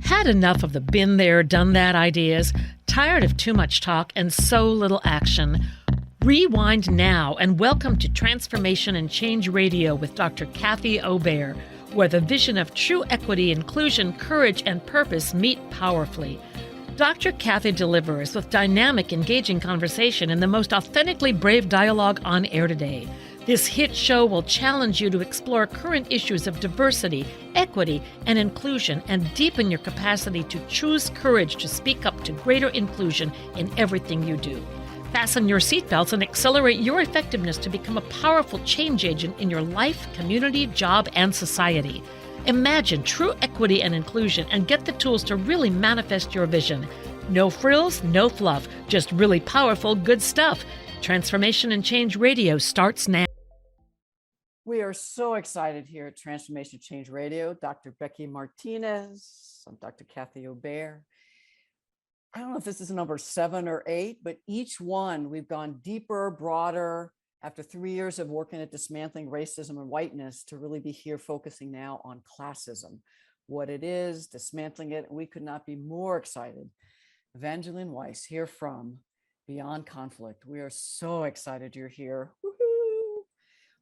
Had enough of the been there, done that ideas? Tired of too much talk and so little action? Rewind now and welcome to Transformation and Change Radio with Dr. Kathy Obear, where the vision of true equity, inclusion, courage, and purpose meet powerfully. Dr. Kathy delivers with dynamic, engaging conversation and the most authentically brave dialogue on air today. This hit show will challenge you to explore current issues of diversity, equity, and inclusion and deepen your capacity to choose courage to speak up to greater inclusion in everything you do. Fasten your seatbelts and accelerate your effectiveness to become a powerful change agent in your life, community, job, and society. Imagine true equity and inclusion and get the tools to really manifest your vision. No frills, no fluff, just really powerful, good stuff. Transformation and Change Radio starts now. We are so excited here at Transformation Change Radio. Dr. Becky Martinez, I'm Dr. Kathy Obear. I don't know if this is number 7 or 8, but each one we've gone deeper, broader, after 3 years of working at dismantling racism and whiteness to really be here focusing now on classism, what it is, dismantling it. And we could not be more excited. Evangeline Weiss here from Beyond Conflict. We are so excited you're here. Woo-hoo.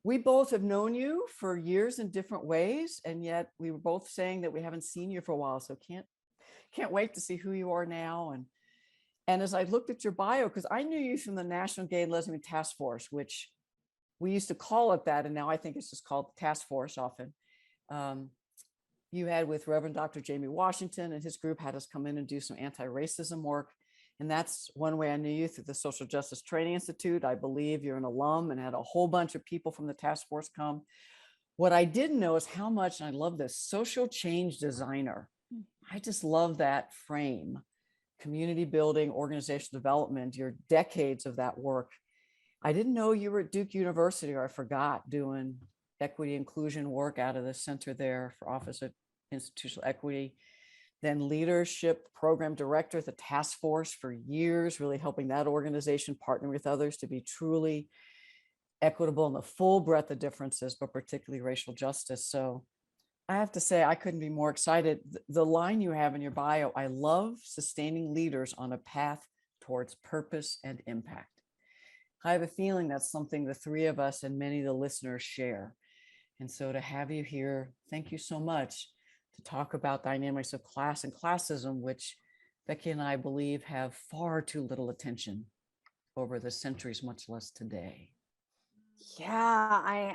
We both have known you for years in different ways, and yet we were both saying that we haven't seen you for a while, so can't wait to see who you are now. And as I looked at your bio, because I knew you from the National Gay and Lesbian Task Force, which we used to call it that, and now I think it's just called Task Force often. You had with Reverend Dr. Jamie Washington and his group had us come in and do some anti-racism work. And that's one way I knew you, through the Social Justice Training Institute. I believe you're an alum and had a whole bunch of people from the task force come. What I didn't know is how much, and I love this, social change designer. I just love that frame. Community building, organizational development, your decades of that work. I didn't know you were at Duke University, or I forgot, doing equity inclusion work out of the center there for Office of Institutional Equity. Then leadership program director at the task force for years, really helping that organization partner with others to be truly equitable in the full breadth of differences, but particularly racial justice. So I have to say, I couldn't be more excited. The line you have in your bio, I love sustaining leaders on a path towards purpose and impact. I have a feeling that's something the three of us and many of the listeners share. And so to have you here, thank you so much, to talk about dynamics of class and classism, which Becky and I believe have far too little attention over the centuries, much less today. Yeah,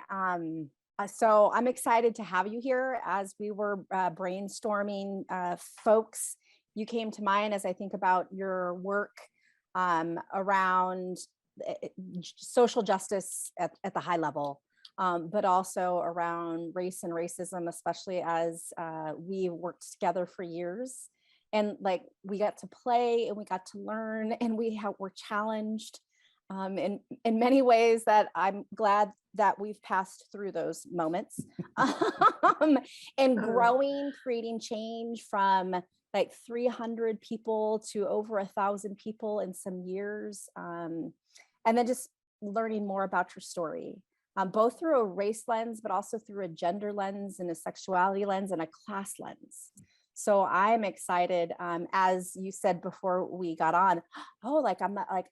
so I'm excited to have you here. As we were brainstorming folks, you came to mind as I think about your work around social justice at the high level, but also around race and racism, especially as we worked together for years. And like we got to play and we got to learn and were challenged in many ways that I'm glad that we've passed through those moments and growing, creating change from like 300 people to over 1,000 people in some years. And then just learning more about your story, both through a race lens, but also through a gender lens and a sexuality lens and a class lens. So I'm excited, as you said before we got on,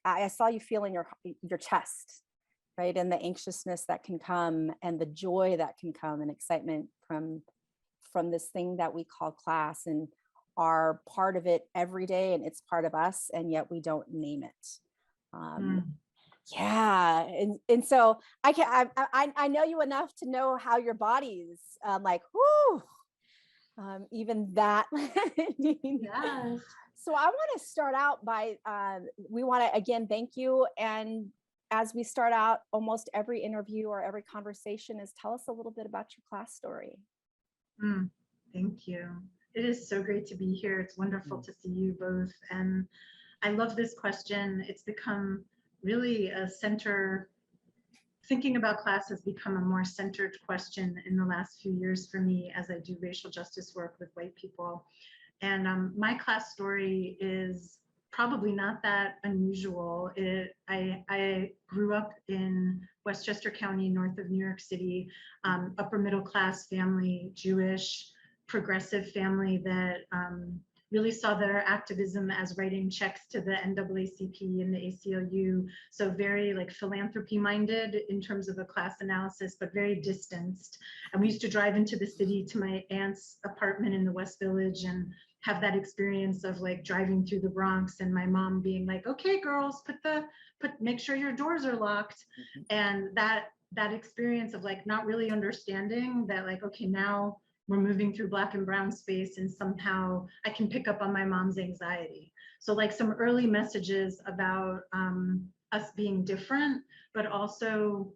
I saw you feeling your chest, right? And the anxiousness that can come and the joy that can come and excitement from this thing that we call class, and are part of it every day, and it's part of us, and yet we don't name it. Yeah, and so I know you enough to know how your body's like, whoo. Even that. Yes. So I want to start out by, we want to again, thank you. And as we start out almost every interview or every conversation, is tell us a little bit about your class story. Thank you. It is so great to be here. It's wonderful to see you both. And I love this question. It's become really a center. Thinking about class has become a more centered question in the last few years for me as I do racial justice work with white people. And my class story is probably not that unusual. I grew up in Westchester County, north of New York City, upper middle class family, Jewish, progressive family that really saw their activism as writing checks to the NAACP and the ACLU. So very like philanthropy minded in terms of a class analysis, but very distanced. And we used to drive into the city to my aunt's apartment in the West Village and have that experience of like driving through the Bronx and my mom being like, okay, girls, make sure your doors are locked. And that experience of like not really understanding that like, okay, now we're moving through Black and brown space and somehow I can pick up on my mom's anxiety. So like some early messages about us being different, but also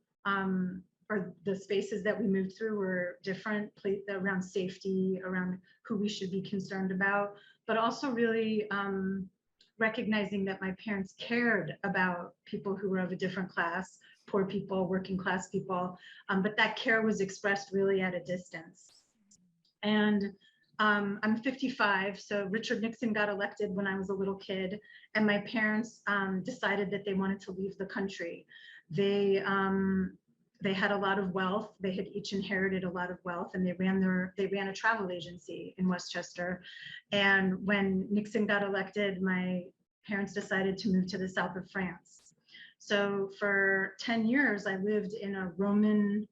or the spaces that we moved through were different, around safety, around who we should be concerned about, but also really recognizing that my parents cared about people who were of a different class, poor people, working class people, but that care was expressed really at a distance. And I'm 55, so Richard Nixon got elected when I was a little kid, and my parents decided that they wanted to leave the country. They had a lot of wealth. They had each inherited a lot of wealth, and they ran a travel agency in Westchester. And when Nixon got elected, my parents decided to move to the south of France. So for 10 years, I lived in a Roman,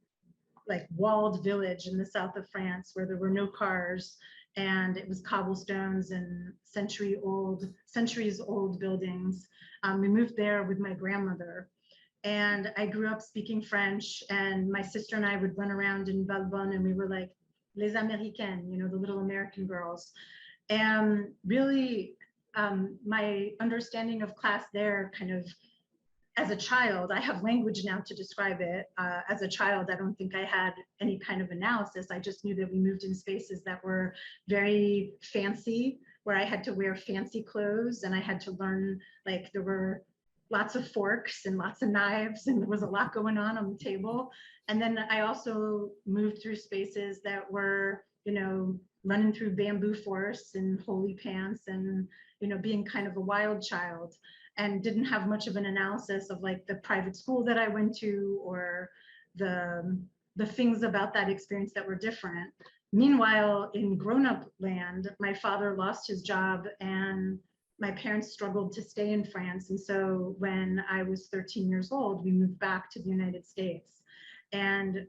like walled village in the south of France where there were no cars, and it was cobblestones and centuries old buildings. We moved there with my grandmother. And I grew up speaking French, and my sister and I would run around in Valbonne, and we were like les Américaines, you know, the little American girls. And really, my understanding of class there kind of, as a child, I have language now to describe it. As a child, I don't think I had any kind of analysis. I just knew that we moved in spaces that were very fancy, where I had to wear fancy clothes, and I had to learn, like there were lots of forks and lots of knives, and there was a lot going on the table. And then I also moved through spaces that were, you know, running through bamboo forests and holy pants and, you know, being kind of a wild child, and didn't have much of an analysis of like the private school that I went to or the things about that experience that were different. Meanwhile, in grown-up land, my father lost his job and my parents struggled to stay in France. And so when I was 13 years old, we moved back to the United States. And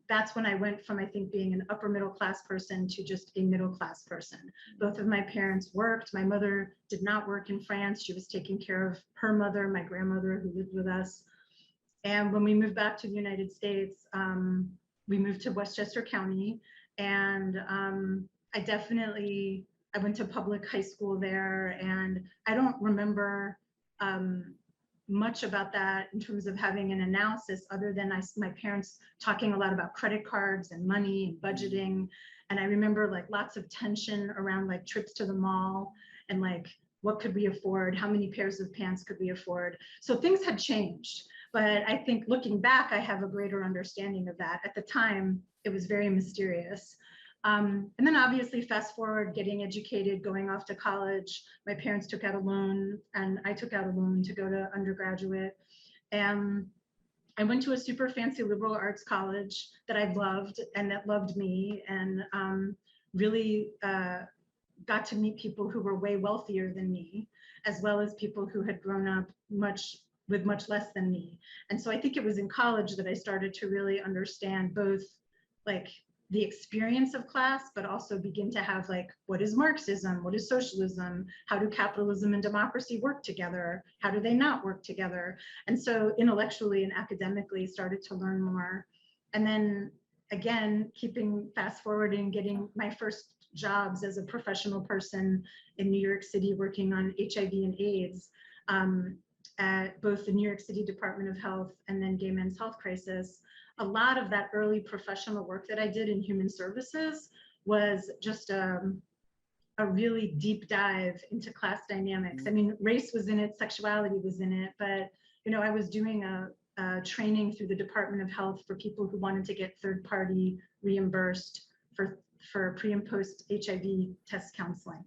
that's when I went from, I think, being an upper middle class person to just a middle class person. Both of my parents worked. My mother did not work in France. She was taking care of her mother, my grandmother, who lived with us. And when we moved back to the United States, we moved to Westchester County. And I went to public high school there, and I don't remember much about that in terms of having an analysis other than my parents talking a lot about credit cards and money and budgeting. And I remember like lots of tension around like trips to the mall and like, what could we afford? How many pairs of pants could we afford? So things had changed, but I think looking back, I have a greater understanding of that. At the time, it was very mysterious. And then obviously fast forward, getting educated, going off to college. My parents took out a loan and I took out a loan to go to undergraduate. And I went to a super fancy liberal arts college that I loved and that loved me, and really got to meet people who were way wealthier than me, as well as people who had grown up with much less than me. And so I think it was in college that I started to really understand both like the experience of class, but also begin to have like, what is Marxism? What is socialism? How do capitalism and democracy work together? How do they not work together? And so intellectually and academically started to learn more. And then again, keeping fast forwarding, getting my first jobs as a professional person in New York City, working on HIV and AIDS at both the New York City Department of Health and then Gay Men's Health Crisis. A lot of that early professional work that I did in human services was just a really deep dive into class dynamics. I mean, race was in it, sexuality was in it, but you know, I was doing a training through the Department of Health for people who wanted to get third-party reimbursed for pre and post HIV test counseling.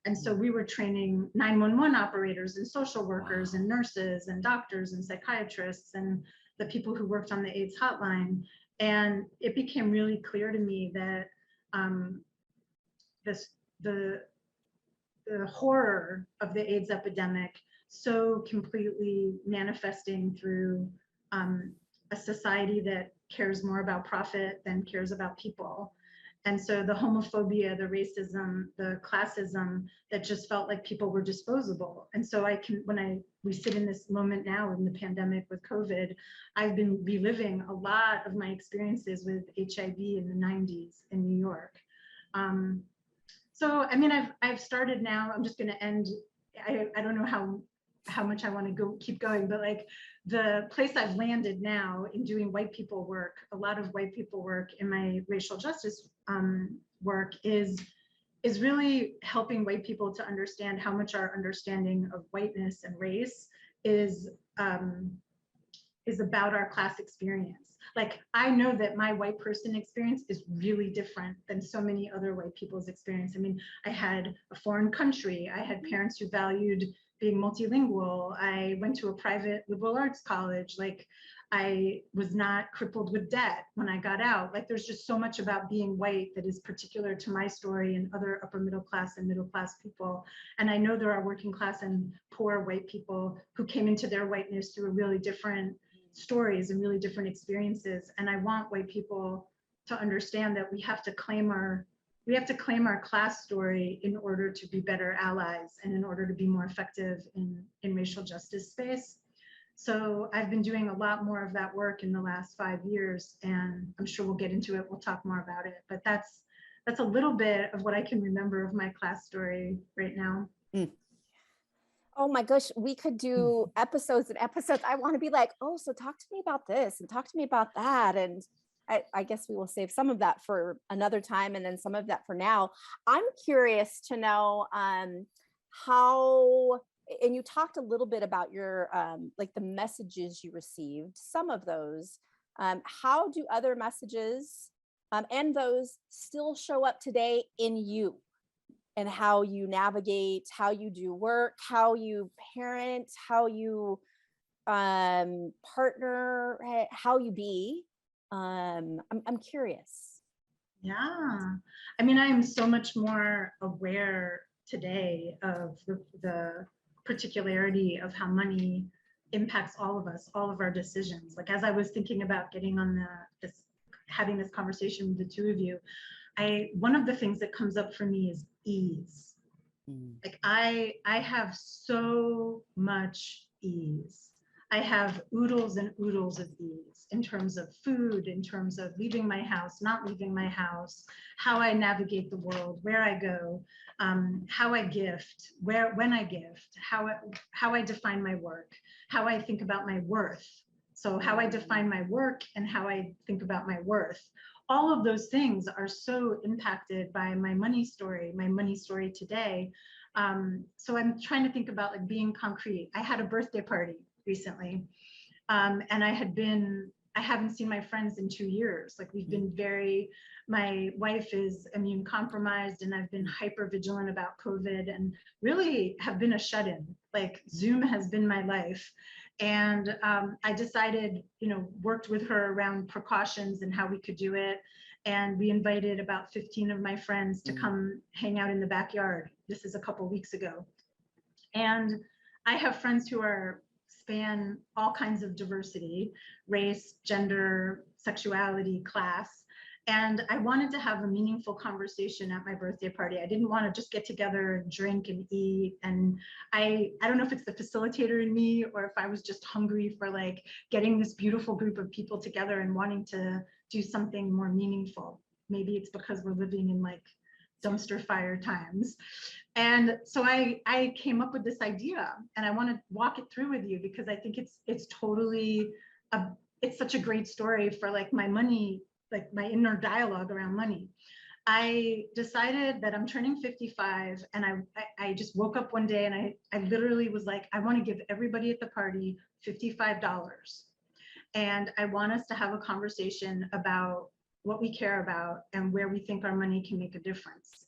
And so we were training 911 operators and social workers and nurses and doctors and psychiatrists and the people who worked on the AIDS hotline. And it became really clear to me that the horror of the AIDS epidemic so completely manifesting through a society that cares more about profit than cares about people. And so the homophobia, the racism, the classism that just felt like people were disposable. And so we sit in this moment now in the pandemic with COVID, I've been reliving a lot of my experiences with HIV in the 90s in New York. So, I mean, I've started now, I'm just gonna end, I don't know how much I want to keep going, but like the place I've landed now in doing white people work, a lot of white people work in my racial justice work is really helping white people to understand how much our understanding of whiteness and race is about our class experience. Like, I know that my white person experience is really different than so many other white people's experience. I mean, I had a foreign country, I had parents who valued being multilingual, I went to a private liberal arts college, like I was not crippled with debt when I got out. Like, there's just so much about being white that is particular to my story and other upper middle class and middle class people. And I know there are working class and poor white people who came into their whiteness through really different stories and really different experiences. And I want white people to understand that we have to claim our class story in order to be better allies and in order to be more effective in racial justice space. So I've been doing a lot more of that work in the last 5 years, and I'm sure we'll get into it. We'll talk more about it, but that's a little bit of what I can remember of my class story right now. Oh my gosh, we could do episodes and episodes. I want to be like, oh, so talk to me about this and talk to me about that. And I guess we will save some of that for another time and then some of that for now. I'm curious to know how, and you talked a little bit about your, like the messages you received, some of those. How do other messages and those still show up today in you? And how you navigate, how you do work, how you parent, how you partner, how you be. I'm curious. Yeah, I mean, I am so much more aware today of the particularity of how money impacts all of us, all of our decisions. Like, as I was thinking about getting on having this conversation with the two of you, one of the things that comes up for me is ease. Like, I have so much ease. I have oodles and oodles of ease in terms of food, in terms of leaving my house, not leaving my house, how I navigate the world, where I go, how I gift, when I gift, how I define my work, how I think about my worth. So how I define my work and how I think about my worth. All of those things are so impacted by my money story today. So I'm trying to think about like being concrete. I had a birthday party recently, and I haven't seen my friends in 2 years. Like, we've been my wife is immune compromised, and I've been hyper vigilant about COVID and really have been a shut-in. Like, Zoom has been my life. And I decided, worked with her around precautions and how we could do it. And we invited about 15 of my friends to come hang out in the backyard. This is a couple weeks ago. And I have friends who span all kinds of diversity, race, gender, sexuality, class. And I wanted to have a meaningful conversation at my birthday party. I didn't want to just get together and drink and eat. And I don't know if it's the facilitator in me or if I was just hungry for like getting this beautiful group of people together and wanting to do something more meaningful. Maybe it's because we're living in like dumpster fire times. And so I came up with this idea, and I want to walk it through with you because I think it's totally it's such a great story for like my money, like my inner dialogue around money. I decided that I'm turning 55, and I just woke up one day and I literally was like, I want to give everybody at the party $55. And I want us to have a conversation about what we care about and where we think our money can make a difference.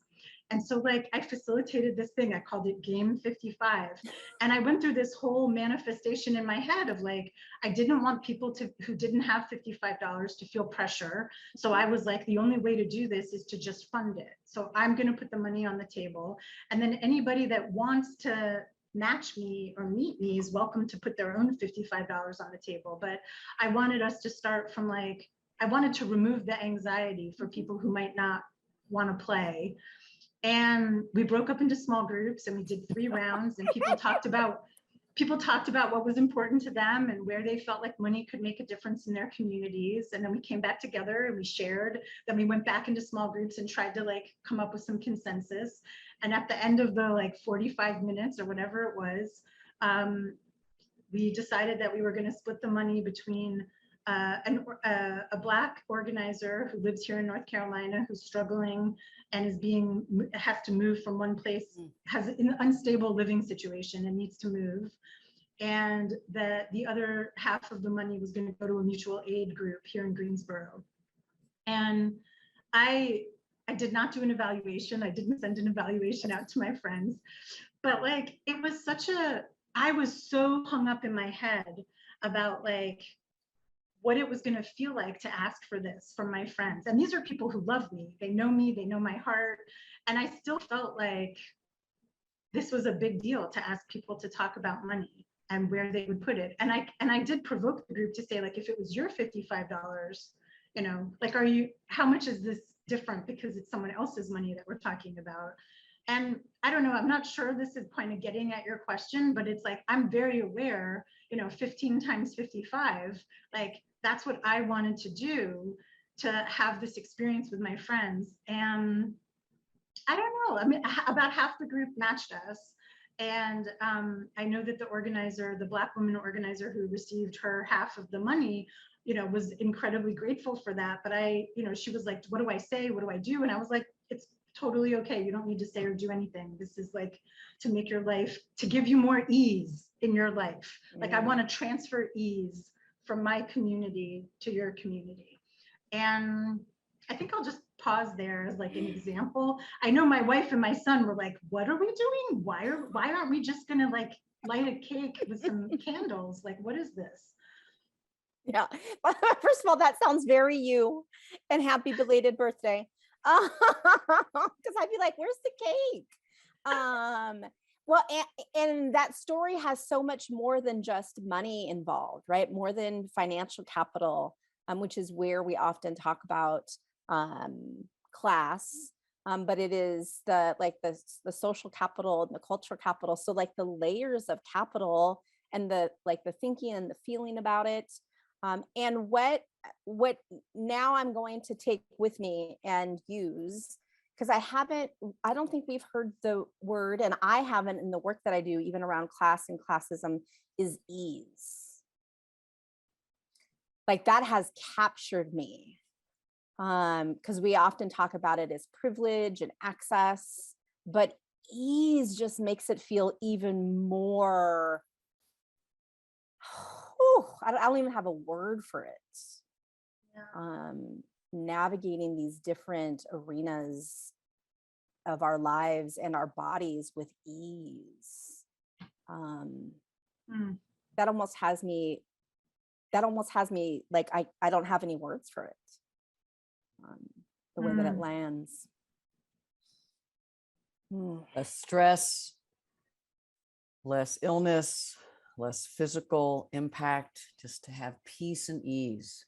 And so like I facilitated this thing, I called it Game 55. And I went through this whole manifestation in my head of like, I didn't want people who didn't have $55 to feel pressure. So I was like, the only way to do this is to just fund it. So I'm going to put the money on the table. And then anybody that wants to match me or meet me is welcome to put their own $55 on the table. But I wanted us to start from like, I wanted to remove the anxiety for people who might not want to play. And we broke up into small groups and we did 3 rounds, and people talked about what was important to them and where they felt like money could make a difference in their communities. And then we came back together and we shared. Then we went back into small groups and tried to like come up with some consensus. And at the end of the like 45 minutes or whatever it was, we decided that we were going to split the money between a Black organizer who lives here in North Carolina, who's struggling and has to move from one place, has an unstable living situation and needs to move. And that the other half of the money was going to go to a mutual aid group here in Greensboro. And I did not do an evaluation. I didn't send an evaluation out to my friends, but like, it was I was so hung up in my head about like, what it was going to feel like to ask for this from my friends. And these are people who love me, they know my heart. And I still felt like this was a big deal to ask people to talk about money and where they would put it. And I did provoke the group to say, like, if it was your $55, you know, like, how much is this different because it's someone else's money that we're talking about? And I don't know, I'm not sure this is kind of getting at your question, but it's like, I'm very aware, you know, 15 times 55, like, that's what I wanted to do, to have this experience with my friends. And I don't know, I mean, about half the group matched us. And I know that the Black woman organizer who received her half of the money, you know, was incredibly grateful for that. But she was like, what do I say? What do I do? And I was like, it's totally okay. You don't need to say or do anything. This is like to make your life, to give you more ease in your life. Like, I want to transfer ease from my community to your community. And I think I'll just pause there as like an example. I know my wife and my son were like, what are we doing? Why aren't we just gonna like light a cake with some candles? Like, what is this? Yeah. First of all, that sounds very you, and happy belated birthday. Because I'd be like, where's the cake? Well, and that story has so much more than just money involved, right? More than financial capital, which is where we often talk about class, but it is the social capital and the cultural capital. So like the layers of capital and the thinking and the feeling about it. And what now I'm going to take with me and use, because I don't think we've heard the word, and I haven't in the work that I do, even around class and classism, is ease. Like, that has captured me, because we often talk about it as privilege and access, but ease just makes it feel even more, I don't even have a word for it. Yeah. Navigating these different arenas of our lives and our bodies with ease. That almost has me like, I don't have any words for it. The way that it lands. Less stress, less illness, less physical impact, just to have peace and ease.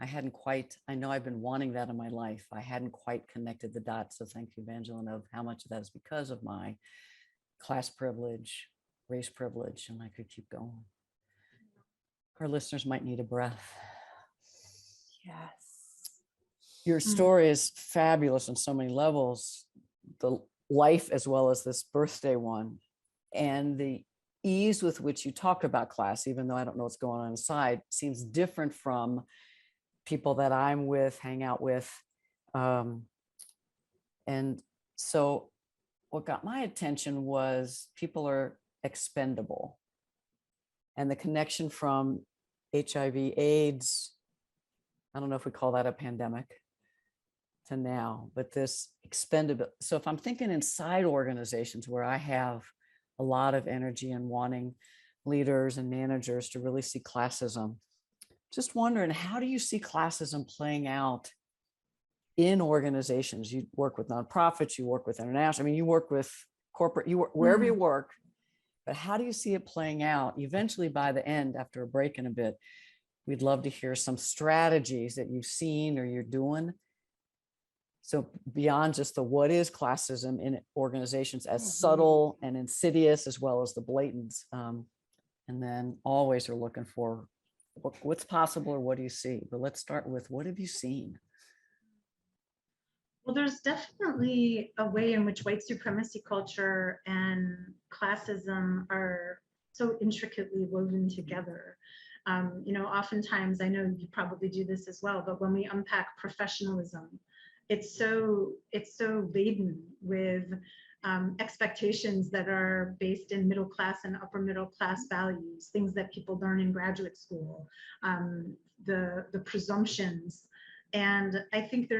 I know I've been wanting that in my life. I hadn't quite connected the dots. So thank you, Evangeline, of how much of that is because of my class privilege, race privilege, and I could keep going. Our listeners might need a breath. Yes. Your story is fabulous on so many levels, the life as well as this birthday one, and the ease with which you talk about class, even though I don't know what's going on inside, seems different from people that I'm with, hang out with. And so what got my attention was people are expendable. And the connection from HIV, AIDS, I don't know if we call that a pandemic, to now, but this expendable. So if I'm thinking inside organizations where I have a lot of energy and wanting leaders and managers to really see classism, just wondering, how do you see classism playing out in organizations? You work with nonprofits, you work with international, I mean, you work with corporate, you work wherever you work, but how do you see it playing out eventually by the end after a break in a bit? We'd love to hear some strategies that you've seen or you're doing. So beyond just the what is classism in organizations, as subtle and insidious as well as the blatant, and then always are looking for what's possible or what do you see? But let's start with, what have you seen? Well, there's definitely a way in which white supremacy culture and classism are so intricately woven together. Oftentimes, I know you probably do this as well, but when we unpack professionalism, it's so laden with expectations that are based in middle class and upper middle class values, things that people learn in graduate school, the presumptions. And I think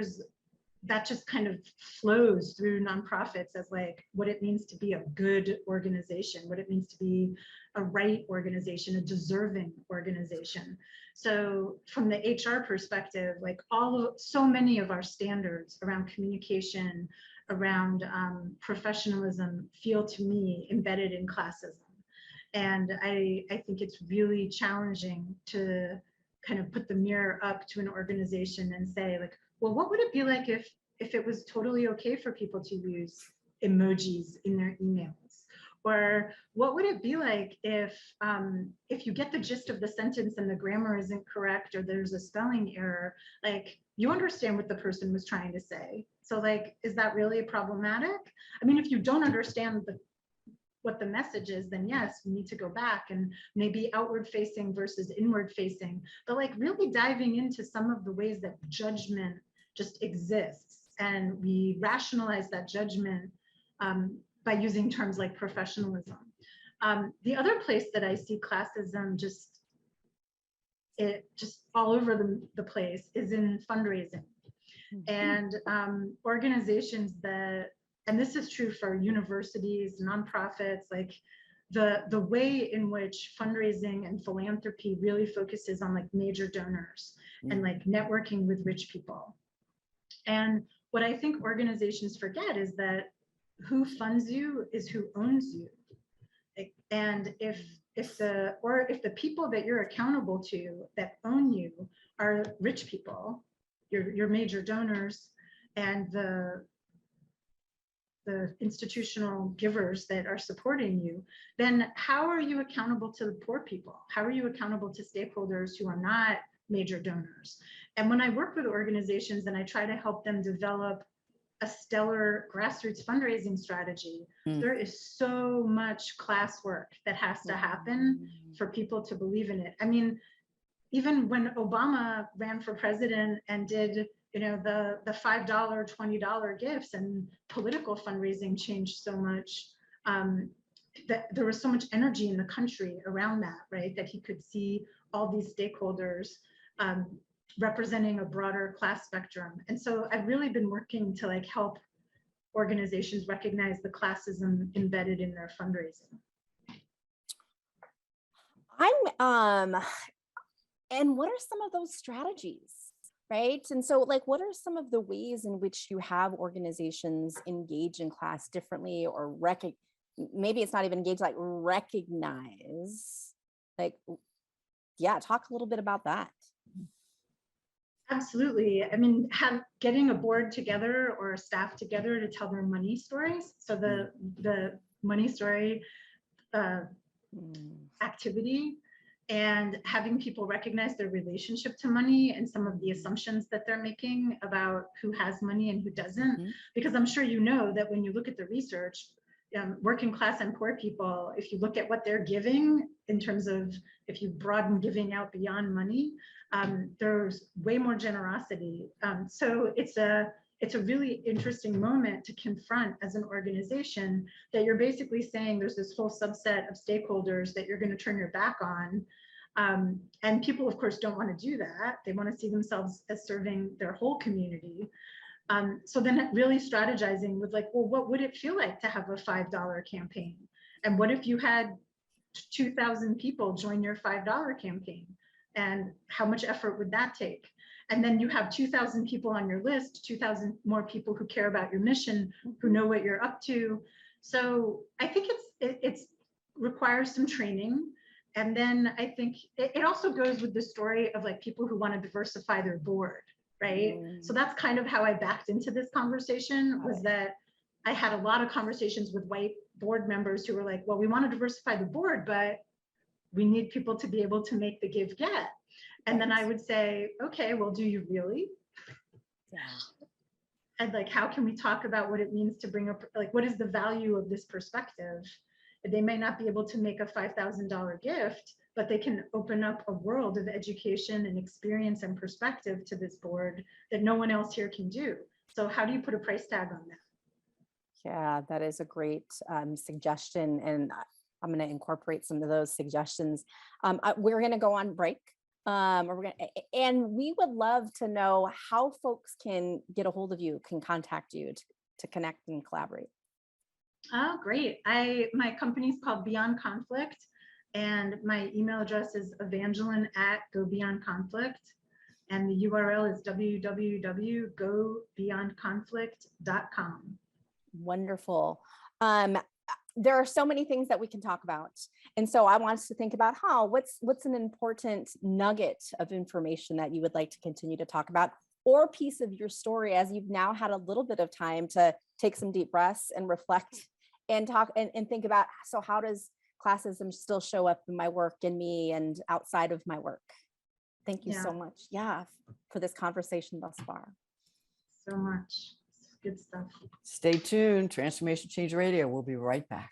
that just kind of flows through nonprofits as like what it means to be a good organization, what it means to be a right organization, a deserving organization. So from the HR perspective, like so many of our standards around communication, around professionalism feel to me embedded in classism. And I think it's really challenging to kind of put the mirror up to an organization and say like, well, what would it be like if it was totally okay for people to use emojis in their emails? Or what would it be like if you get the gist of the sentence and the grammar isn't correct or there's a spelling error, like you understand what the person was trying to say. So like, is that really problematic? I mean, if you don't understand what the message is, then yes, we need to go back and maybe outward facing versus inward facing, but like really diving into some of the ways that judgment just exists. And we rationalize that judgment by using terms like professionalism. The other place that I see classism just all over the place is in fundraising. And organizations that, and this is true for universities, nonprofits, like the way in which fundraising and philanthropy really focuses on like major donors and like networking with rich people. And what I think organizations forget is that who funds you is who owns you. And if the people that you're accountable to that own you are rich people, your major donors, and the institutional givers that are supporting you, then how are you accountable to the poor people? How are you accountable to stakeholders who are not major donors? And when I work with organizations and I try to help them develop a stellar grassroots fundraising strategy, there is so much class work that has to happen for people to believe in it. I mean, even when Obama ran for president and did the $5, $20 gifts, and political fundraising changed so much, that there was so much energy in the country around that, right? That he could see all these stakeholders representing a broader class spectrum. And so I've really been working to like help organizations recognize the classism embedded in their fundraising. And what are some of those strategies, right? And so like, what are some of the ways in which you have organizations engage in class differently, or maybe it's not even engage, like recognize, like, yeah, talk a little bit about that. Absolutely. I mean, getting a board together or a staff together to tell their money stories. So the money story activity, and having people recognize their relationship to money and some of the assumptions that they're making about who has money and who doesn't. Because I'm sure you know that when you look at the research, working class and poor people, if you look at what they're giving in terms of, if you broaden giving out beyond money, there's way more generosity. So it's a really interesting moment to confront as an organization that you're basically saying there's this whole subset of stakeholders that you're going to turn your back on. And people, of course, don't want to do that. They want to see themselves as serving their whole community. So then really strategizing with like, well, what would it feel like to have a $5 campaign? And what if you had 2,000 people join your $5 campaign? And how much effort would that take? And then you have 2,000 people on your list, 2,000 more people who care about your mission, who know what you're up to. So I think it's requires some training. And then I think it also goes with the story of like people who want to diversify their board, right? So that's kind of how I backed into this conversation, was that I had a lot of conversations with white board members who were like, well, we want to diversify the board, but we need people to be able to make the give get. And then I would say, okay, well, do you really? Yeah. And like, how can we talk about what it means to bring up, like, what is the value of this perspective? They may not be able to make a $5,000 gift, but they can open up a world of education and experience and perspective to this board that no one else here can do. So how do you put a price tag on that? Yeah, that is a great suggestion. And I'm going to incorporate some of those suggestions. We're going to go on break. And we would love to know how folks can get a hold of you, can contact you to connect and collaborate. Oh, great. My company's called Beyond Conflict, and my email address is evangeline@gobeyondconflict, and the URL is www.gobeyondconflict.com. Wonderful. There are so many things that we can talk about. And so I want us to think about what's an important nugget of information that you would like to continue to talk about, or piece of your story as you've now had a little bit of time to take some deep breaths and reflect and talk and think about, so how does classism still show up in my work, in me, and outside of my work? Thank you so much. Yeah, for this conversation thus far. So much. Good stuff. Stay tuned. Transformation Change Radio. We'll be right back.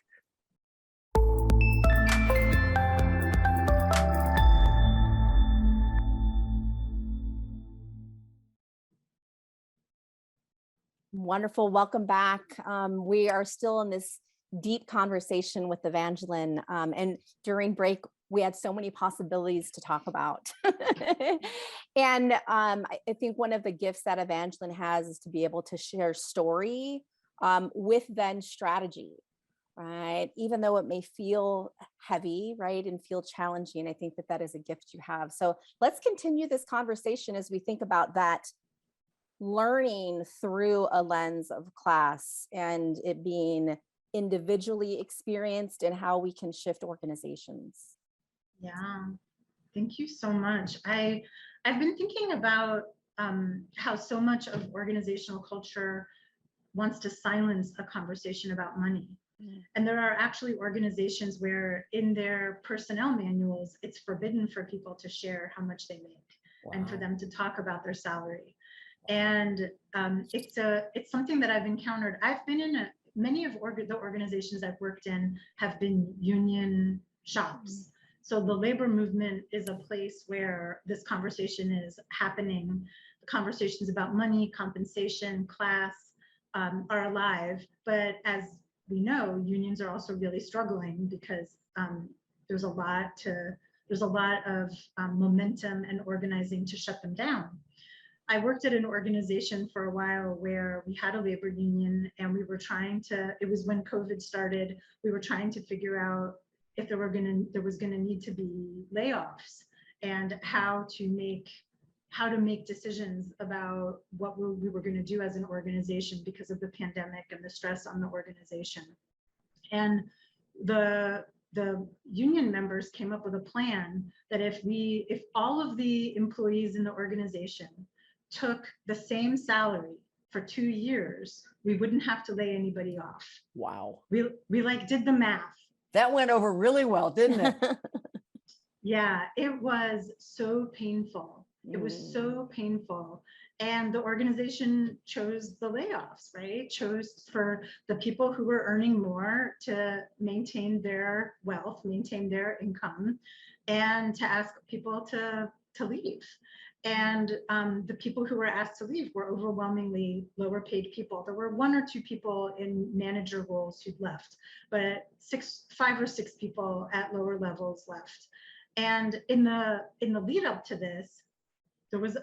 Wonderful. Welcome back. We are still in this deep conversation with Evangeline. And during break, we had so many possibilities to talk about. And I think one of the gifts that Evangeline has is to be able to share story with then strategy, right? Even though it may feel heavy, right, and feel challenging, I think that is a gift you have. So let's continue this conversation as we think about that learning through a lens of class and it being individually experienced and how we can shift organizations. Yeah, thank you so much. I've been thinking about how so much of organizational culture wants to silence a conversation about money. And there are actually organizations where in their personnel manuals, it's forbidden for people to share how much they make and for them to talk about their salary. And it's something that I've encountered. I've been in many of the organizations I've worked in have been union shops. So the labor movement is a place where this conversation is happening. The conversations about money, compensation, class are alive. But as we know, unions are also really struggling because there's a lot of momentum and organizing to shut them down. I worked at an organization for a while where we had a labor union and we were it was when COVID started, we were trying to figure out if there was going to need to be layoffs and how to make decisions about what we were going to do as an organization because of the pandemic and the stress on the organization. And the union members came up with a plan that if all of the employees in the organization took the same salary for 2 years, we wouldn't have to lay anybody off. Wow. We like did the math. That went over really well, didn't it? Yeah, it was so painful. It was so painful. And the organization chose the layoffs, right? Chose for the people who were earning more to maintain their wealth, maintain their income, and to ask people to leave. And the people who were asked to leave were overwhelmingly lower paid people. There were 1 or 2 people in manager roles who'd left, but 5 or 6 people at lower levels left. And in the lead up to this,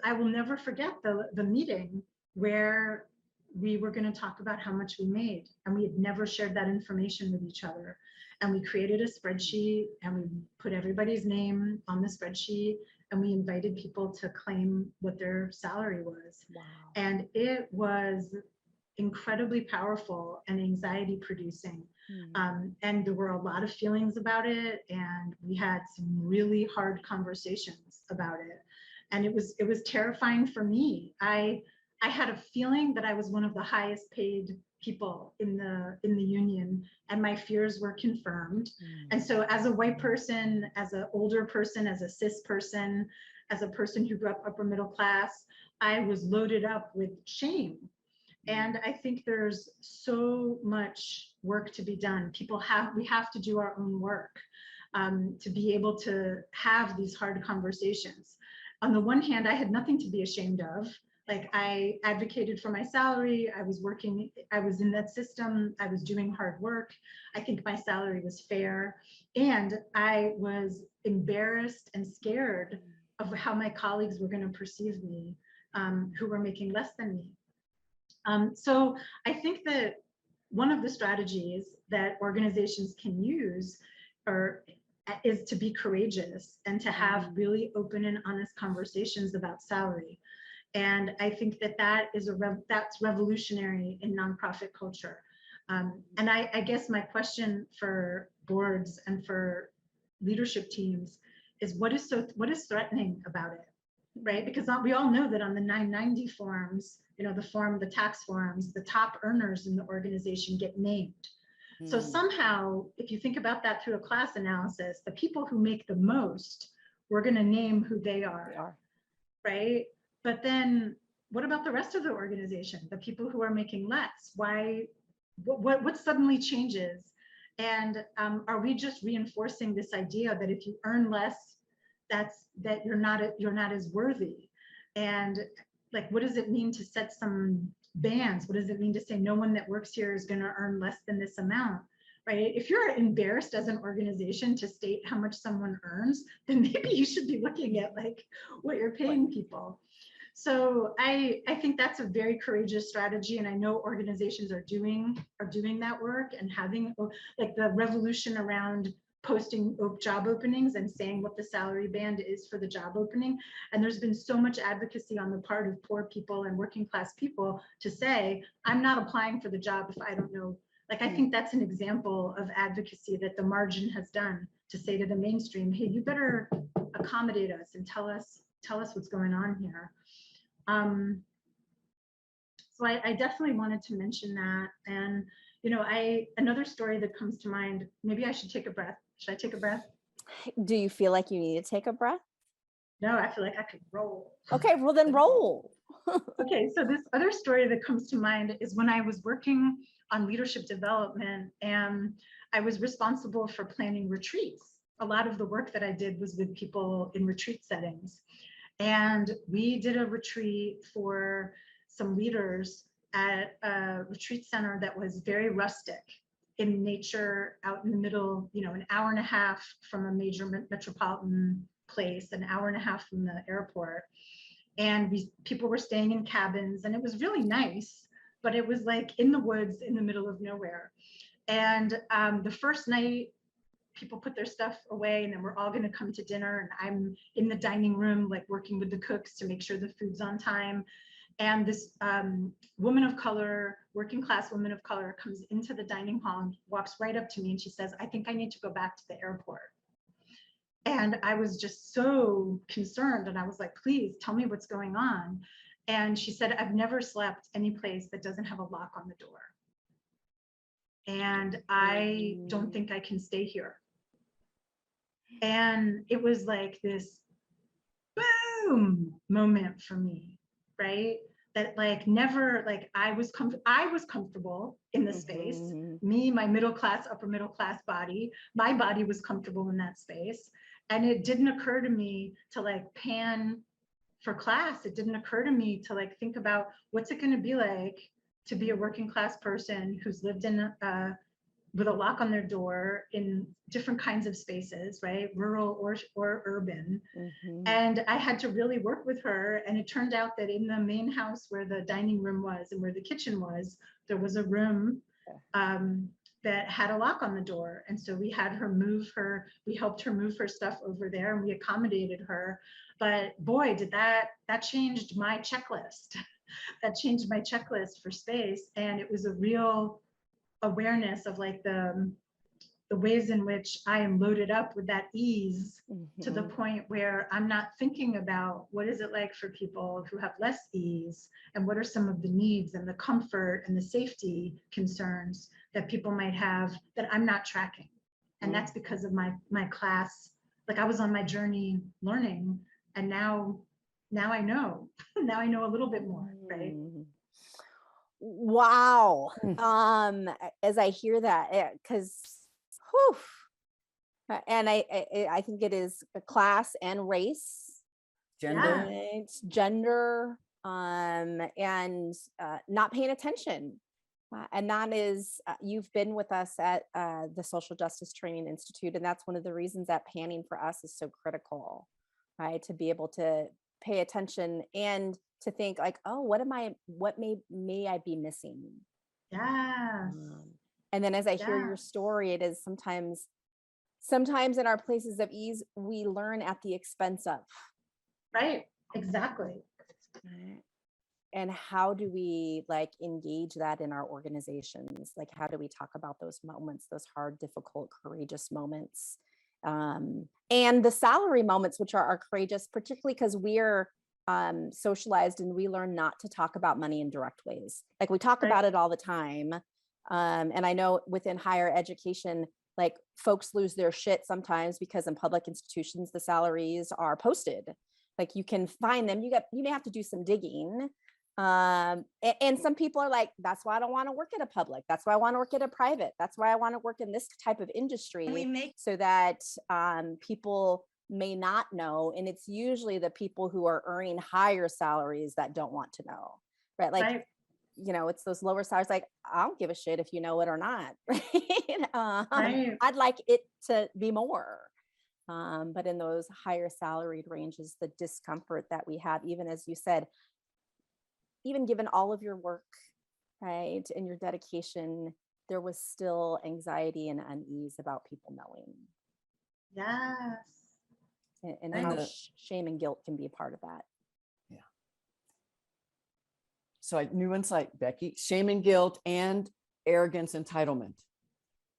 I will never forget the meeting where we were going to talk about how much we made, and we had never shared that information with each other. And we created a spreadsheet, and we put everybody's name on the spreadsheet, and we invited people to claim what their salary was. Wow. And it was incredibly powerful and anxiety producing. And there were a lot of feelings about it, and we had some really hard conversations about it. And it was terrifying for me. I had a feeling that I was one of the highest paid people in the union, and my fears were confirmed. And so as a white person, as an older person, as a cis person, as a person who grew up upper middle class, I was loaded up with shame. And I think there's so much work to be done. We have to do our own work to be able to have these hard conversations. On the one hand, I had nothing to be ashamed of. Like, I advocated for my salary. I was working, I was in that system. I was doing hard work. I think my salary was fair. And I was embarrassed and scared of how my colleagues were going to perceive me, who were making less than me. So I think that one of the strategies that organizations can use is to be courageous and to have really open and honest conversations about salary. And I think that's revolutionary in nonprofit culture. And I guess my question for boards and for leadership teams is, what is threatening about it, right? Because we all know that on the 990 forms, the tax forms, the top earners in the organization get named. So somehow, if you think about that through a class analysis, the people who make the most, we're going to name who they are, right? But then what about the rest of the organization, the people who are making less? What suddenly changes? And are we just reinforcing this idea that if you earn less, that you're not as worthy? And like, what does it mean to set some bans? What does it mean to say no one that works here is going to earn less than this amount, right? If you're embarrassed as an organization to state how much someone earns, then maybe you should be looking at like what you're paying people. So I think that's a very courageous strategy, and I know organizations are doing that work and having like the revolution around posting job openings and saying what the salary band is for the job opening. And there's been so much advocacy on the part of poor people and working class people to say, I'm not applying for the job if I don't know. Like, I think that's an example of advocacy that the margin has done to say to the mainstream, hey, you better accommodate us and tell us what's going on here. So I definitely wanted to mention that. And, another story that comes to mind, maybe I should take a breath. Should I take a breath? Do you feel like you need to take a breath? No, I feel like I could roll. Okay, well then roll. Okay, so this other story that comes to mind is when I was working on leadership development, and I was responsible for planning retreats. A lot of the work that I did was with people in retreat settings. And we did a retreat for some leaders at a retreat center that was very rustic in nature, out in the middle, an hour and a half from a major metropolitan place, an hour and a half from the airport. And people were staying in cabins, and it was really nice, but it was like in the woods in the middle of nowhere. And the first night, people put their stuff away, and then we're all going to come to dinner, and I'm in the dining room, like working with the cooks to make sure the food's on time. And this woman of color, working class woman of color, comes into the dining hall and walks right up to me, and she says, I think I need to go back to the airport. And I was just so concerned, and I was like, please tell me what's going on. And she said, I've never slept any place that doesn't have a lock on the door. And I don't think I can stay here. And it was like this boom moment for me, right? That like never, like I was comfortable in the space. Me, my middle class, upper middle class body, my body was comfortable in that space. And it didn't occur to me to like pan for class. It didn't occur to me to like think about what's it going to be like to be a working class person who's lived in with a lock on their door in different kinds of spaces, right? Rural or urban. Mhm. And I had to really work with her. And it turned out that in the main house where the dining room was and where the kitchen was, there was a room that had a lock on the door. And so we had her we helped her move her stuff over there and we accommodated her. But boy, did that changed my checklist. That changed my checklist for space. And it was a real awareness of like the ways in which I am loaded up with that ease to the point where I'm not thinking about what is it like for people who have less ease and what are some of the needs and the comfort and the safety concerns that people might have that I'm not tracking. And that's because of my class. Like I was on my journey learning, and now I know. Now I know a little bit more, right? Wow. As I hear that, because and I think it is a class and race, Gender. right? Gender, and not paying attention. And that is, you've been with us at the Social Justice Training Institute, and that's one of the reasons that panning for us is so critical, right? To be able to pay attention and to think like, oh, what may I be missing? Yes. And then as I hear your story, it is sometimes in our places of ease, we learn at the expense of. Right, exactly. And how do we like engage that in our organizations? Like, how do we talk about those moments, those hard, difficult, courageous moments? And the salary moments, which are courageous, particularly because we're socialized and we learn not to talk about money in direct ways. Like we talk about it all the time. And I know within higher education, like folks lose their shit sometimes because in public institutions, the salaries are posted. Like you can find them, you may have to do some digging. And some people are like, that's why I don't want to work at a public. That's why I want to work at a private. That's why I want to work in this type of industry, so that people may not know. And it's usually the people who are earning higher salaries that don't want to know, right? Like, you know, it's those lower salaries. Like, I don't give a shit if you know it or not. Right? I'd like it to be more. But in those higher salaried ranges, the discomfort that we have, even as you said, even given all of your work, right, and your dedication, there was still anxiety and unease about people knowing. Yes. And how shame and guilt can be a part of that. Yeah. So new insight, Becky, shame and guilt and arrogance, entitlement.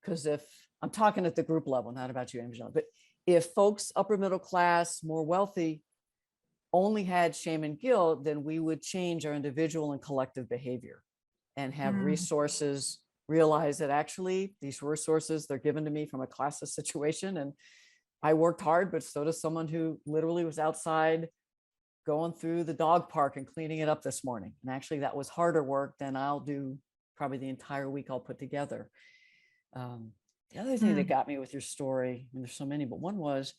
Because if I'm talking at the group level, not about you, Evangeline, but if folks upper middle class, more wealthy, only had shame and guilt, then we would change our individual and collective behavior and have resources, realize that actually these resources, they're given to me from a classist situation. And I worked hard, but so does someone who literally was outside going through the dog park and cleaning it up this morning. And actually that was harder work than I'll do probably the entire week I'll put together. The other thing that got me with your story, and there's so many, but one was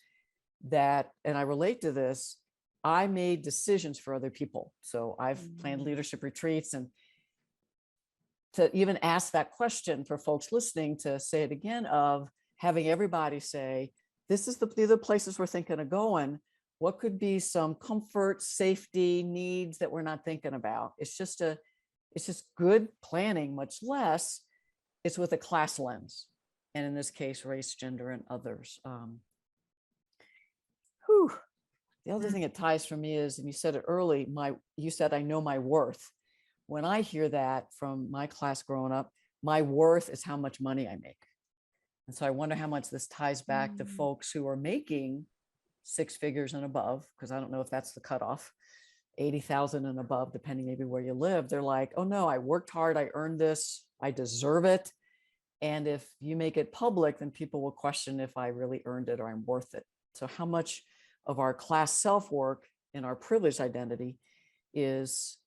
that, and I relate to this, I made decisions for other people. So I've planned leadership retreats, and to even ask that question for folks listening, to say it again, of having everybody say, these are the places we're thinking of going. What could be some comfort, safety needs that we're not thinking about? It's just good planning, much less it's with a class lens. And in this case, race, gender, and others. The other thing it ties for me is, and you said it early, you said, I know my worth. When I hear that from my class growing up, my worth is how much money I make. And so I wonder how much this ties back to folks who are making 6 figures and above, because I don't know if that's the cutoff, 80,000 and above, depending maybe where you live. They're like, oh no, I worked hard, I earned this, I deserve it. And if you make it public, then people will question if I really earned it or I'm worth it. So how much of our class self-work and our privileged identity is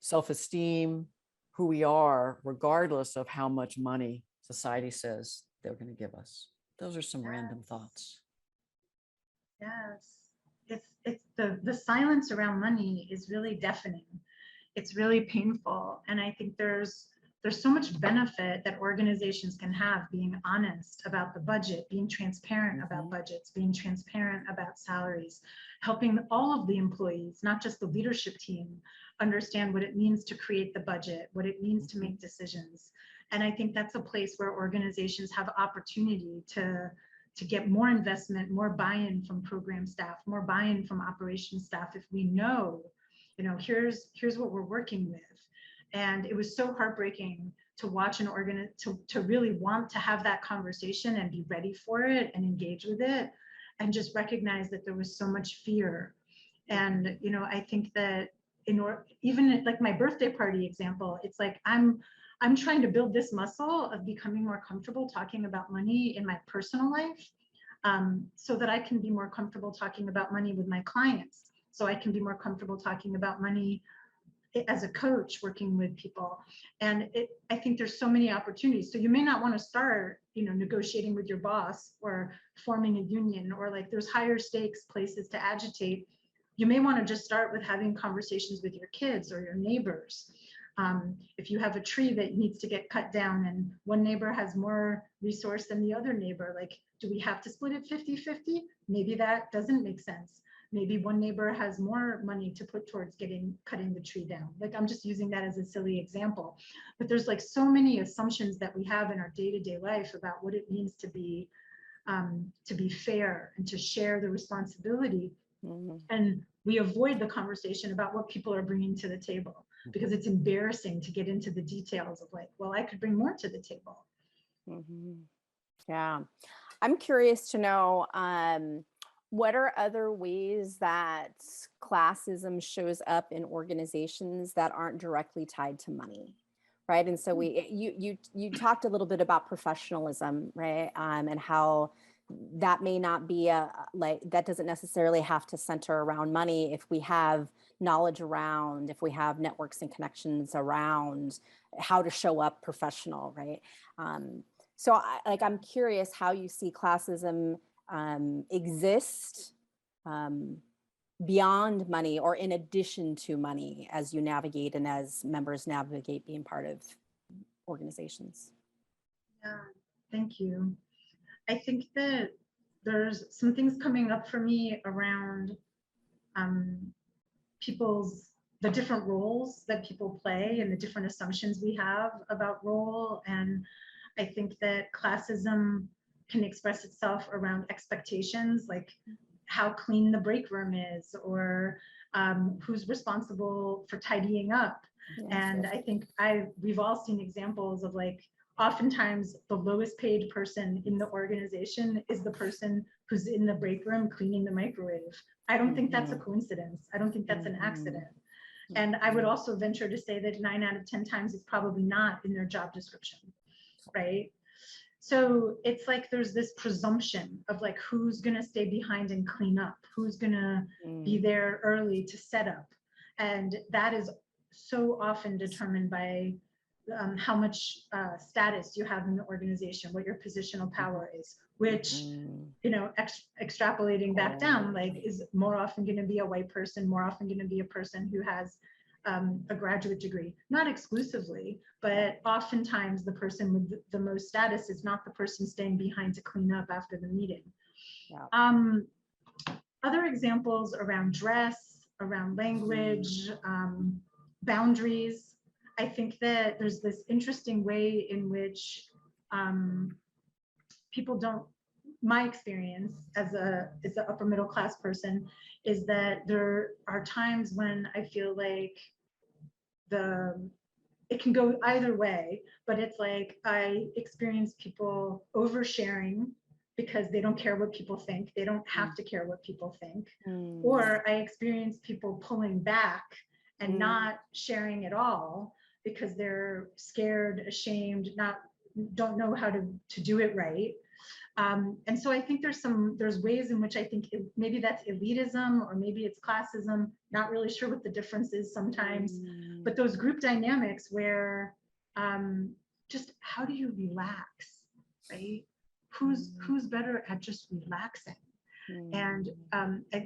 self-esteem, who we are, regardless of how much money society says they're going to give us. Those are some random thoughts. Yes, it's the silence around money is really deafening. It's really painful. And I think there's there's so much benefit that organizations can have being honest about the budget, being transparent about budgets, being transparent about salaries, helping all of the employees, not just the leadership team, understand what it means to create the budget, what it means to make decisions. And I think that's a place where organizations have opportunity to get more investment, more buy-in from program staff, more buy-in from operations staff. If we know, here's what we're working with. And it was so heartbreaking to watch an to really want to have that conversation and be ready for it and engage with it, and just recognize that there was so much fear. And I think that even like my birthday party example, it's like I'm trying to build this muscle of becoming more comfortable talking about money in my personal life, so that I can be more comfortable talking about money with my clients, so I can be more comfortable talking about money as a coach working with people. And I think there's so many opportunities. So you may not want to start, negotiating with your boss or forming a union, or like there's higher stakes places to agitate. You may want to just start with having conversations with your kids or your neighbors. If you have a tree that needs to get cut down and one neighbor has more resource than the other neighbor, like, do we have to split it 50-50? Maybe that doesn't make sense. Maybe one neighbor has more money to put towards cutting the tree down. Like, I'm just using that as a silly example, but there's like so many assumptions that we have in our day-to-day life about what it means to be fair and to share the responsibility. And we avoid the conversation about what people are bringing to the table because it's embarrassing to get into the details of like, well, I could bring more to the table. Yeah, I'm curious to know, what are other ways that classism shows up in organizations that aren't directly tied to money, right? And so you talked a little bit about professionalism, right? And how that may not be that doesn't necessarily have to center around money if we have knowledge around, if we have networks and connections around how to show up professional, right? So I'm curious how you see classism exist beyond money or in addition to money as you navigate and as members navigate being part of organizations. Yeah, thank you. I think that there's some things coming up for me around the different roles that people play and the different assumptions we have about role. And I think that classism can express itself around expectations, like how clean the break room is, or who's responsible for tidying up. Yes, and yes. I think we've all seen examples of like, oftentimes the lowest paid person in the organization is the person who's in the break room cleaning the microwave. I don't think that's a coincidence. I don't think that's an accident. And I would also venture to say that 9 out of 10 times it's probably not in their job description, right? So it's like there's this presumption of like who's gonna stay behind and clean up, who's gonna be there early to set up. And that is so often determined by how much status you have in the organization, what your positional power is, which, extrapolating back down, like is more often going to be a white person, more often going to be a person who has a graduate degree, not exclusively, but oftentimes the person with the most status is not the person staying behind to clean up after the meeting. Yeah. Other examples around dress, around language, boundaries. I think that there's this interesting way in which people don't, my experience as a upper middle class person is that there are times when I feel like it can go either way, but it's like I experience people oversharing because they don't care what people think. They don't have to care what people think. Or I experience people pulling back and not sharing at all because they're scared, ashamed, don't know how to do it right. And so I think there's ways in which I think maybe that's elitism or maybe it's classism, not really sure what the difference is sometimes, but those group dynamics where just how do you relax, right? Who's better at just relaxing? And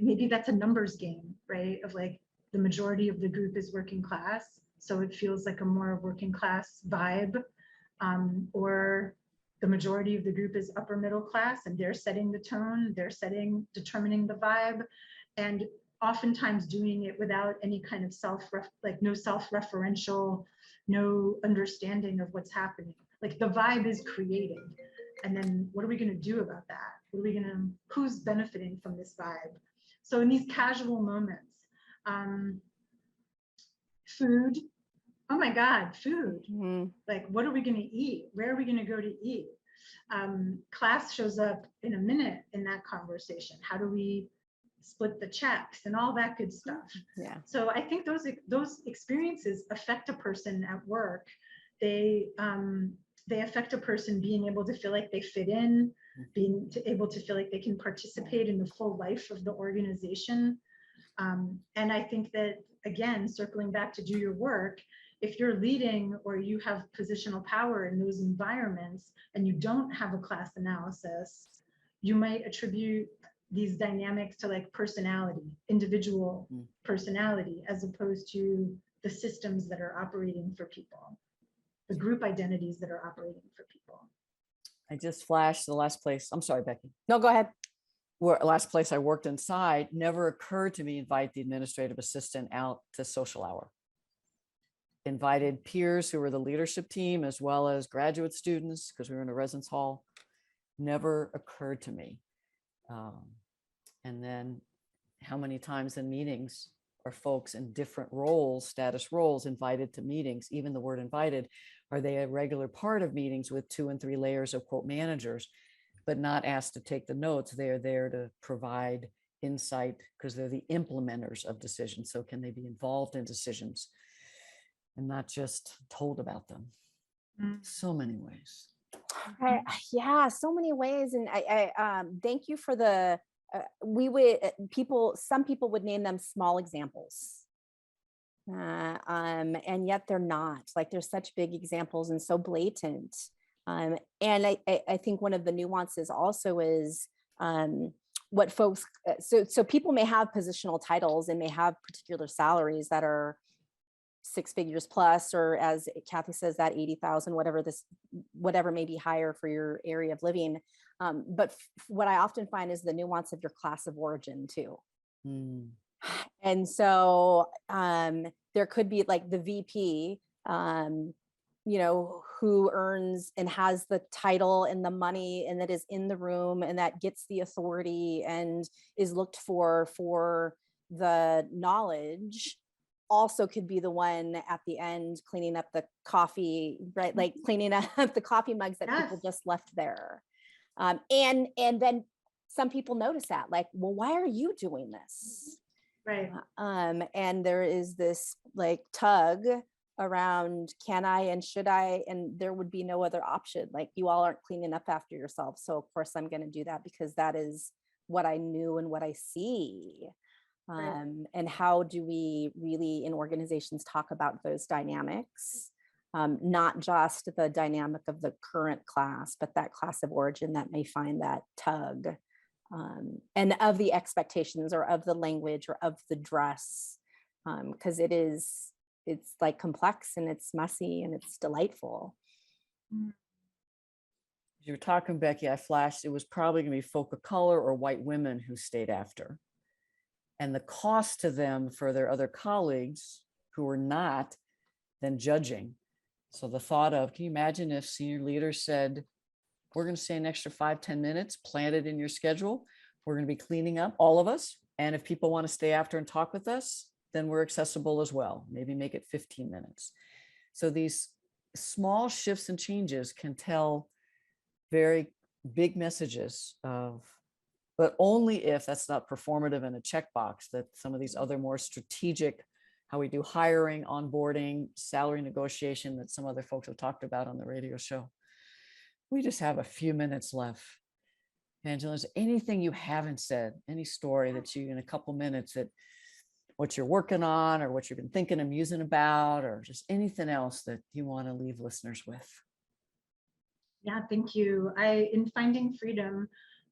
maybe that's a numbers game, right? Of like the majority of the group is working class. So it feels like a more working class vibe, or the majority of the group is upper middle class and they're setting the tone, determining the vibe, and oftentimes doing it without any kind of no self-referential, no understanding of what's happening. Like the vibe is created. And then what are we going to do about that? Who's benefiting from this vibe? So in these casual moments, food, oh my God, food. Like, what are we going to eat? Where are we going to go to eat? Class shows up in a minute in that conversation. How do we split the checks and all that good stuff? Yeah. So I think those experiences affect a person at work. They affect a person being able to feel like they fit in, able to feel like they can participate in the full life of the organization. And I think that, again, circling back to do your work, if you're leading or you have positional power in those environments and you don't have a class analysis, you might attribute these dynamics to like personality, individual personality, as opposed to the systems that are operating for people, the group identities that are operating for people. I just flashed the last place. I'm sorry, Becky. No, go ahead. Last place I worked inside, never occurred to me invite the administrative assistant out to social hour. Invited peers who were the leadership team as well as graduate students, because we were in a residence hall. Never occurred to me. And then how many times in meetings are folks in different roles, status roles, invited to meetings? Even the word invited, are they a regular part of meetings with 2 and 3 layers of quote managers, but not asked to take the notes? They're there to provide insight because they're the implementers of decisions. So can they be involved in decisions and not just told about them? So many ways. Yeah, so many ways. And I thank you for the, some people would name them small examples. And yet they're not. Like, there's such big examples and so blatant. And I think one of the nuances also is what folks, so people may have positional titles and may have particular salaries that are 6 figures plus, or as Kathy says, that 80,000, whatever may be higher for your area of living. But what I often find is the nuance of your class of origin too. And so there could be like the VP, who earns and has the title and the money and that is in the room and that gets the authority and is looked for the knowledge, also could be the one at the end cleaning up the coffee, right? Like cleaning up the coffee mugs that people just left there. And then some people notice that, like, well, why are you doing this? Right. And there is this like tug around, can I and should I? And there would be no other option. Like, you all aren't cleaning up after yourself. So of course I'm going to do that because that is what I knew and what I see. Right. And how do we really in organizations talk about those dynamics? Not just the dynamic of the current class, but that class of origin that may find that tug, and of the expectations or of the language or of the dress, because it's like complex and it's messy and it's delightful. You were talking, Becky, I flashed, it was probably going to be folk of color or white women who stayed after. And the cost to them for their other colleagues who were not then judging. So the thought of, can you imagine if senior leaders said, we're going to stay an extra 5-10 minutes, plan it in your schedule. We're going to be cleaning up, all of us. And if people want to stay after and talk with us, then we're accessible as well. Maybe make it 15 minutes. So these small shifts and changes can tell very big messages of, but only if that's not performative and a checkbox, that some of these other more strategic, how we do hiring, onboarding, salary negotiation that some other folks have talked about on the radio show. We just have a few minutes left. Evangeline, is anything you haven't said, any story that you, in a couple minutes, that what you're working on or what you've been thinking and musing about, or just anything else that you want to leave listeners with? Yeah, thank you. In Finding Freedom,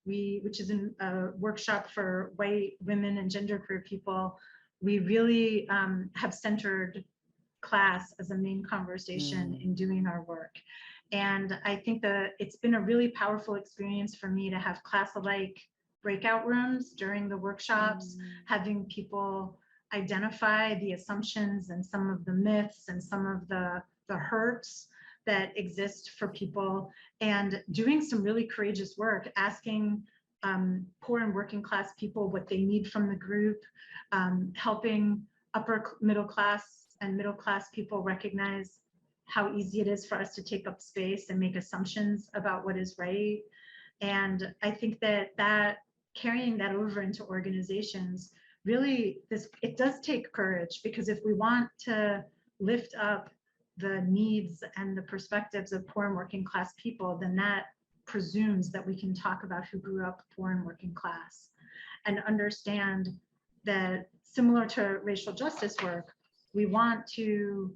which is a workshop for white women and genderqueer people, we really have centered class as a main conversation in doing our work. And I think that it's been a really powerful experience for me to have class-alike breakout rooms during the workshops, having people identify the assumptions and some of the myths and some of the hurts that exist for people, and doing some really courageous work, asking poor and working class people what they need from the group, helping upper middle class and middle class people recognize how easy it is for us to take up space and make assumptions about what is right. And I think that carrying that over into organizations, really, it does take courage, because if we want to lift up the needs and the perspectives of poor and working class people, then that presumes that we can talk about who grew up poor and working class, and understand that, similar to racial justice work, we want to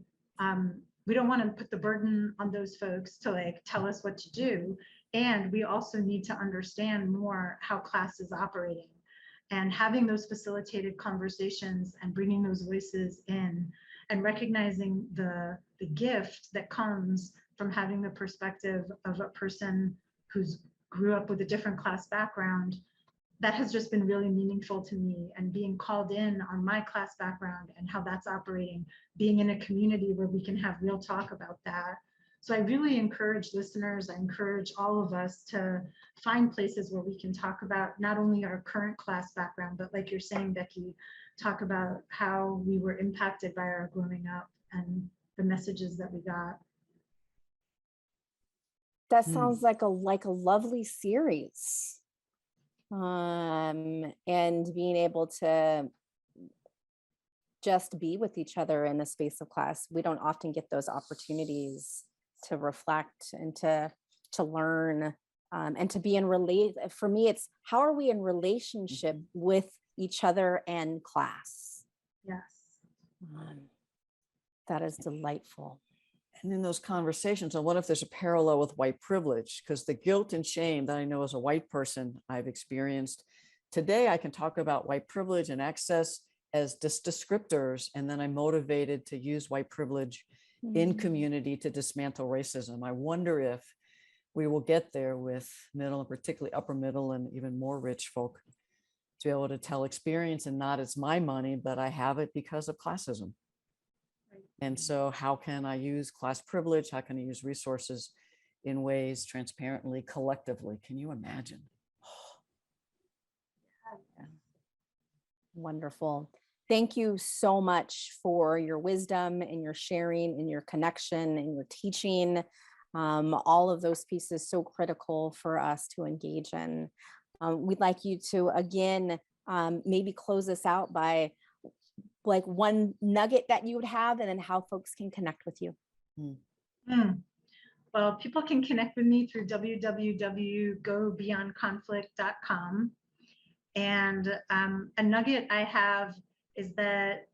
we don't want to put the burden on those folks to like tell us what to do, and we also need to understand more how class is operating, and having those facilitated conversations and bringing those voices in, and recognizing the gift that comes from having the perspective of a person who's grew up with a different class background. That has just been really meaningful to me, and being called in on my class background and how that's operating, being in a community where we can have real talk about that. So I really encourage listeners, I encourage all of us to find places where we can talk about not only our current class background, but like you're saying, Becky, talk about how we were impacted by our growing up and the messages that we got. That sounds like a lovely series. And being able to just be with each other in the space of class. We don't often get those opportunities to reflect and to learn, and to be in for me, it's how are we in relationship with each other and class? Yes. That is delightful. And in those conversations, I wonder if there's a parallel with white privilege, because the guilt and shame that I know as a white person I've experienced. Today, I can talk about white privilege and access as just descriptors, and then I'm motivated to use white privilege in community to dismantle racism. I wonder if we will get there with middle, and particularly upper middle and even more rich folk, to be able to tell experience, and not it's my money, but I have it because of classism. And so how can I use class privilege? How can I use resources in ways transparently, collectively? Can you imagine? Wonderful. Thank you so much for your wisdom and your sharing and your connection and your teaching. All of those pieces so critical for us to engage in. We'd like you to, again, maybe close us out by like one nugget that you would have, and then how folks can connect with you. Well, people can connect with me through www.gobeyondconflict.com. And a nugget I have is that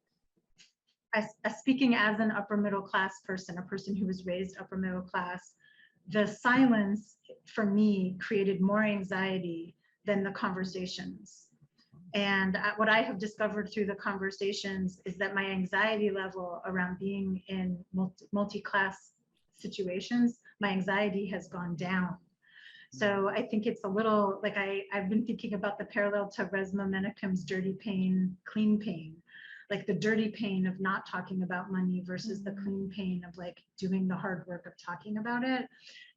speaking as an upper middle class person, a person who was raised upper middle class, the silence for me created more anxiety than the conversations. And what I have discovered through the conversations is that my anxiety level around being in multi-class situations, my anxiety has gone down. So I think it's a little like I've been thinking about the parallel to Resmaa Menakem's dirty pain, clean pain, like the dirty pain of not talking about money versus the clean pain of like doing the hard work of talking about it.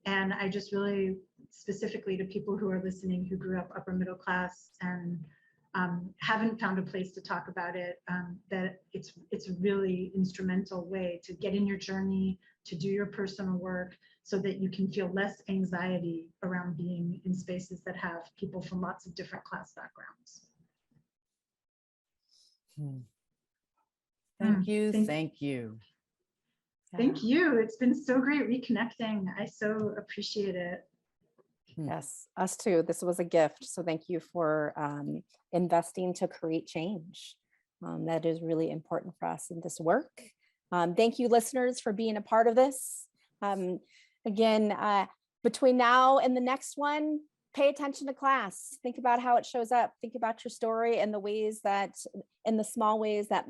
And I just really, specifically to people who are listening who grew up upper middle class and haven't found a place to talk about it, that it's a really instrumental way to get in your journey, to do your personal work, so that you can feel less anxiety around being in spaces that have people from lots of different class backgrounds. Thank you. Thank you. Thank you. It's been so great reconnecting. I so appreciate it. Yes, us too. This was a gift. So thank you for investing to create change. That is really important for us in this work. Thank you, listeners, for being a part of this. Again, between now and the next one, pay attention to class. Think about how it shows up. Think about your story and the ways that, in the small ways that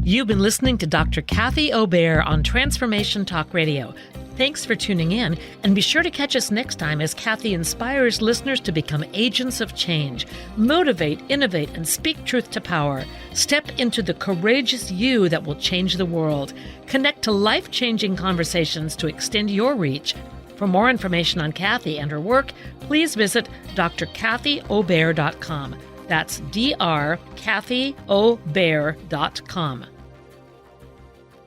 You've been listening to Dr. Kathy Obear on Transformation Talk Radio. Thanks for tuning in, and be sure to catch us next time as Kathy inspires listeners to become agents of change, motivate, innovate, and speak truth to power. Step into the courageous you that will change the world. Connect to life-changing conversations to extend your reach. For more information on Kathy and her work, please visit drkathyobear.com. That's drkathyobear.com.